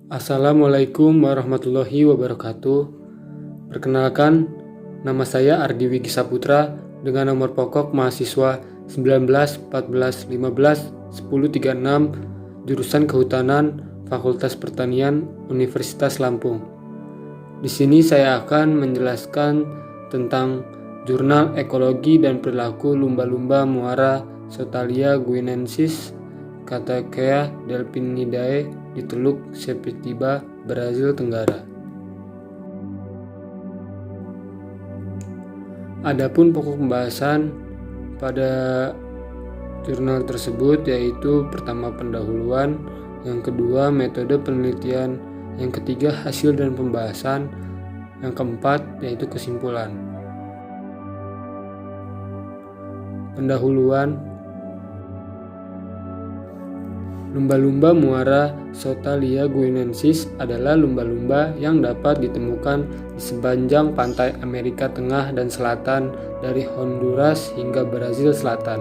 Assalamualaikum warahmatullahi wabarakatuh. Perkenalkan, nama saya Ardi Wigi Saputra dengan nomor pokok mahasiswa 19 14 15 10 36 jurusan Kehutanan Fakultas Pertanian Universitas Lampung. Di sini saya akan menjelaskan tentang Jurnal Ekologi dan Perilaku Lumba-Lumba Muara Sotalia guinensis Cataceae delphinidae di Teluk Sepetiba, Brazil Tenggara. Adapun pokok pembahasan pada jurnal tersebut yaitu pertama pendahuluan, yang kedua metode penelitian, yang ketiga hasil dan pembahasan, yang keempat yaitu kesimpulan. Pendahuluan. Lumba-lumba muara Sotalia guinensis adalah lumba-lumba yang dapat ditemukan di sepanjang pantai Amerika Tengah dan Selatan dari Honduras hingga Brazil Selatan.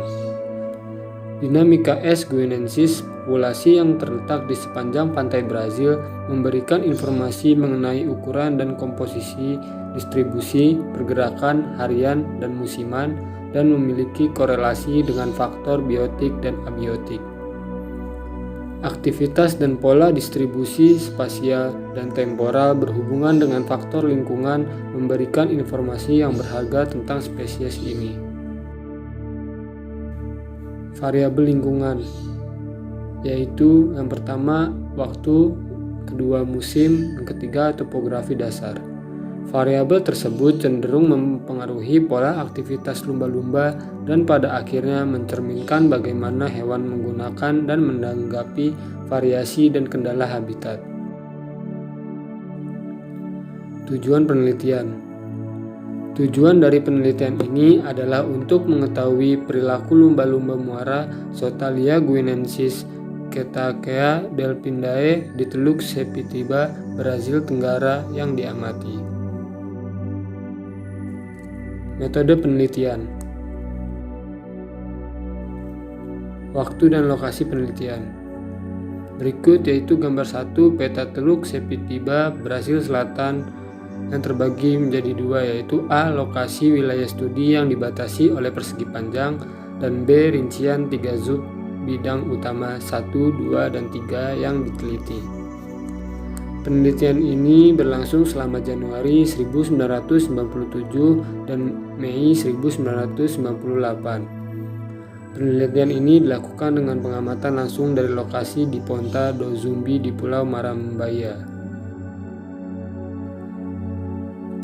Dinamika S. guinensis, populasi yang terletak di sepanjang pantai Brazil, memberikan informasi mengenai ukuran dan komposisi, distribusi, pergerakan harian dan musiman, dan memiliki korelasi dengan faktor biotik dan abiotik. Aktivitas dan pola distribusi spasial dan temporal berhubungan dengan faktor lingkungan memberikan informasi yang berharga tentang spesies ini. Variabel lingkungan, yaitu yang pertama waktu, kedua musim, yang ketiga topografi dasar. Variabel tersebut cenderung mempengaruhi pola aktivitas lumba-lumba dan pada akhirnya mencerminkan bagaimana hewan menggunakan dan menanggapi variasi dan kendala habitat. Tujuan penelitian. Tujuan dari penelitian ini adalah untuk mengetahui perilaku lumba-lumba muara Sotalia guinensis Cataceae delphinidae di Teluk Sepetiba, Brazil Tenggara yang diamati. Metode penelitian. Waktu dan lokasi penelitian. Berikut yaitu gambar 1 peta Teluk Sepetiba, Brazil Selatan yang terbagi menjadi dua, yaitu A. Lokasi wilayah studi yang dibatasi oleh persegi panjang, dan B. Rincian 3 sub bidang utama 1, 2, dan 3 yang diteliti. Penelitian ini berlangsung selama Januari 1997 dan Mei 1998. Penelitian ini dilakukan dengan pengamatan langsung dari lokasi di Ponta do Zumbi di Pulau Marambaya.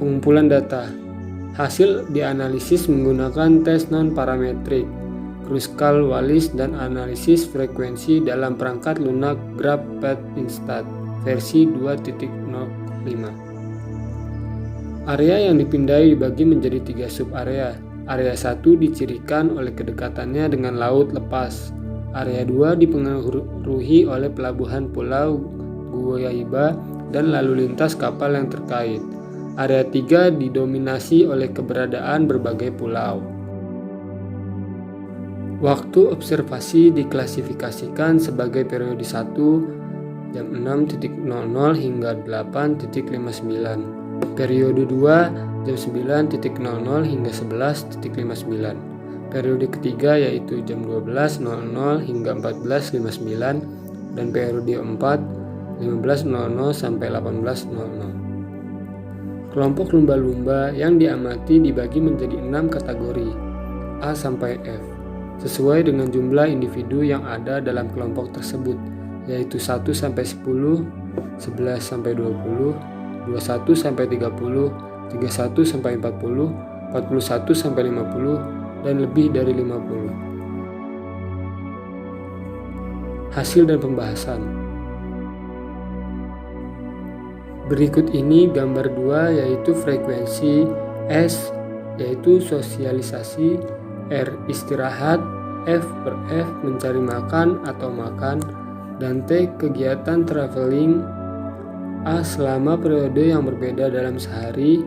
Pengumpulan data. Hasil dianalisis menggunakan tes non-parametrik, Kruskal Wallis, dan analisis frekuensi dalam perangkat lunak Graph Path Instat versi 2.05. Area yang dipindai dibagi menjadi 3 sub-area. Area 1 dicirikan oleh kedekatannya dengan laut lepas. Area 2 dipengaruhi oleh pelabuhan Pulau Guaiba dan lalu lintas kapal yang terkait. Area 3 didominasi oleh keberadaan berbagai pulau. Waktu observasi diklasifikasikan sebagai periode 1 jam 6.00 hingga 8.59. Periode 2 jam 9.00 hingga 11.59. Periode ketiga yaitu jam 12.00 hingga 14.59 dan periode 4 15.00 sampai 18.00. Kelompok lumba-lumba yang diamati dibagi menjadi 6 kategori A sampai F sesuai dengan jumlah individu yang ada dalam kelompok tersebut, yaitu 1 sampai 10, 11 sampai 20, 21 sampai 30, 31 sampai 40, 41 sampai 50, dan lebih dari 50. Hasil dan pembahasan. Berikut ini gambar 2 yaitu frekuensi, S yaitu sosialisasi, R istirahat, F per F mencari makan atau makan, dan T kegiatan traveling, A selama periode yang berbeda dalam sehari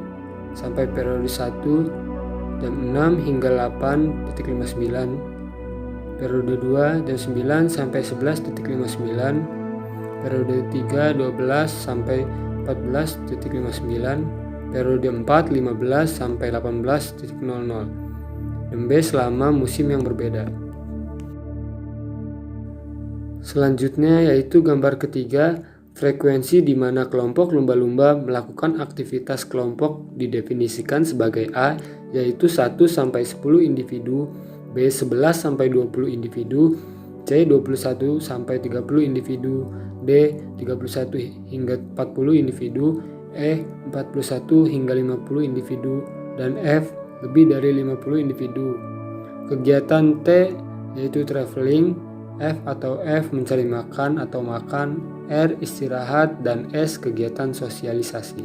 sampai periode 1 jam 6 hingga 8.59, periode 2 jam 9 sampai 11.59, periode 3 12 sampai 14.59, periode 4 15 sampai 18.00, dan B selama musim yang berbeda. Selanjutnya yaitu gambar ketiga, frekuensi di mana kelompok lumba-lumba melakukan aktivitas kelompok didefinisikan sebagai A, yaitu 1 sampai 10 individu, B 11 sampai 20 individu, C 21 sampai 30 individu, D 31 hingga 40 individu, E 41 hingga 50 individu, dan F lebih dari 50 individu. Kegiatan T yaitu traveling, F atau F mencari makan atau makan, R istirahat, dan S kegiatan sosialisasi.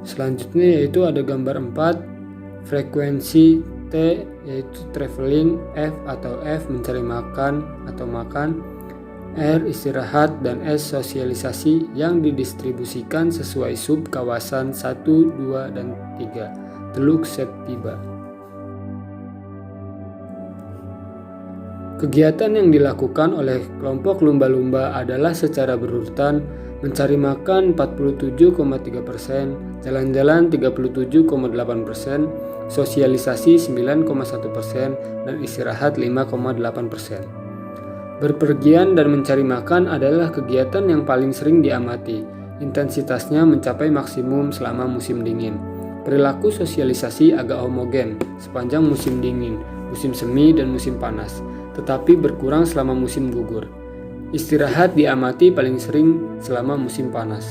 Selanjutnya yaitu ada gambar 4, frekuensi T yaitu traveling, F atau F mencari makan atau makan, R istirahat, dan S sosialisasi yang didistribusikan sesuai sub kawasan 1, 2, dan 3 Teluk Septiba. Kegiatan yang dilakukan oleh kelompok lumba-lumba adalah secara berurutan mencari makan 47,3%, jalan-jalan 37,8%, sosialisasi 9,1%, dan istirahat 5,8%. Berpergian dan mencari makan adalah kegiatan yang paling sering diamati. Intensitasnya mencapai maksimum selama musim dingin. Perilaku sosialisasi agak homogen sepanjang musim dingin, musim semi, dan musim panas, tetapi berkurang selama musim gugur. Istirahat diamati paling sering selama musim panas.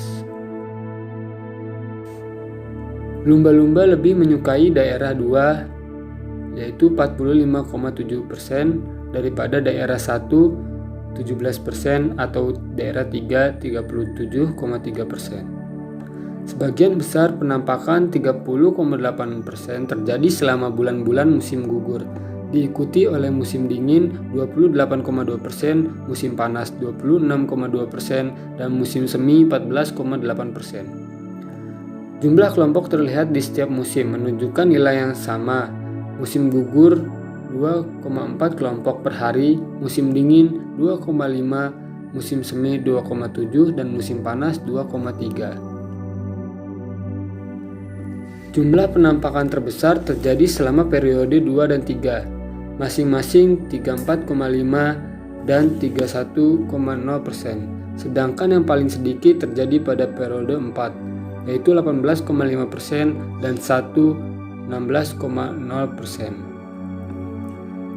Lumba-lumba lebih menyukai daerah 2 yaitu 45,7% daripada daerah 1 17% atau daerah 3 37,3%. Sebagian besar penampakan 30,8% terjadi selama bulan-bulan musim gugur, diikuti oleh musim dingin 28,2%, musim panas 26,2%, dan musim semi 14,8%. Jumlah kelompok terlihat di setiap musim menunjukkan nilai yang sama. Musim gugur 2,4 kelompok per hari, musim dingin 2,5, musim semi 2,7, dan musim panas 2,3. Jumlah penampakan terbesar terjadi selama periode 2 dan 3, masing-masing 34,5 dan 31,0%, sedangkan yang paling sedikit terjadi pada periode 4, yaitu 18,5% dan 16,0%.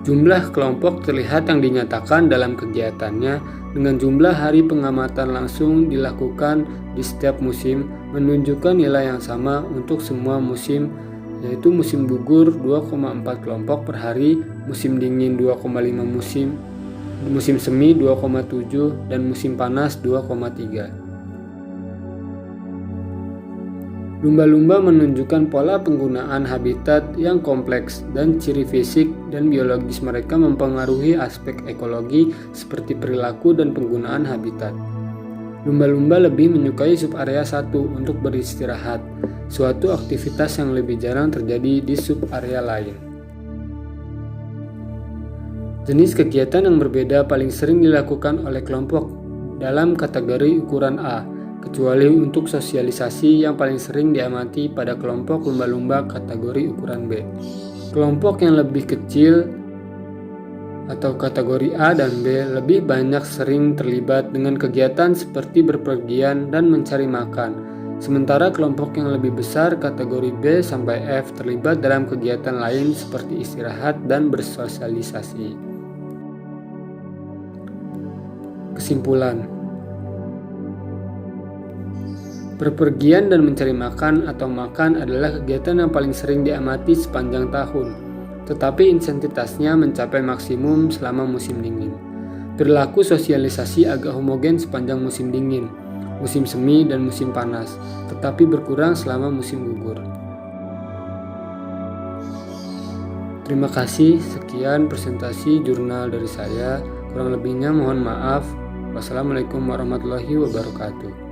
Jumlah kelompok terlihat yang dinyatakan dalam kegiatannya dengan jumlah hari pengamatan langsung dilakukan di setiap musim menunjukkan nilai yang sama untuk semua musim, yaitu musim gugur 2,4 kelompok per hari, musim dingin 2,5 musim semi 2,7, dan musim panas 2,3. Lumba-lumba menunjukkan pola penggunaan habitat yang kompleks dan ciri fisik dan biologis mereka mempengaruhi aspek ekologi seperti perilaku dan penggunaan habitat. Lumba-lumba lebih menyukai subarea 1 untuk beristirahat, suatu aktivitas yang lebih jarang terjadi di subarea lain. Jenis kegiatan yang berbeda paling sering dilakukan oleh kelompok dalam kategori ukuran A, kecuali untuk sosialisasi yang paling sering diamati pada kelompok lumba-lumba kategori ukuran B. Kelompok yang lebih kecil atau kategori A dan B lebih banyak sering terlibat dengan kegiatan seperti berpergian dan mencari makan, sementara kelompok yang lebih besar kategori B sampai F terlibat dalam kegiatan lain seperti istirahat dan bersosialisasi. Kesimpulan: berpergian dan mencari makan atau makan adalah kegiatan yang paling sering diamati sepanjang tahun, tetapi intensitasnya mencapai maksimum selama musim dingin. Perilaku sosialisasi agak homogen sepanjang musim dingin, musim semi, dan musim panas, tetapi berkurang selama musim gugur. Terima kasih, sekian presentasi jurnal dari saya. Kurang lebihnya mohon maaf. Wassalamualaikum warahmatullahi wabarakatuh.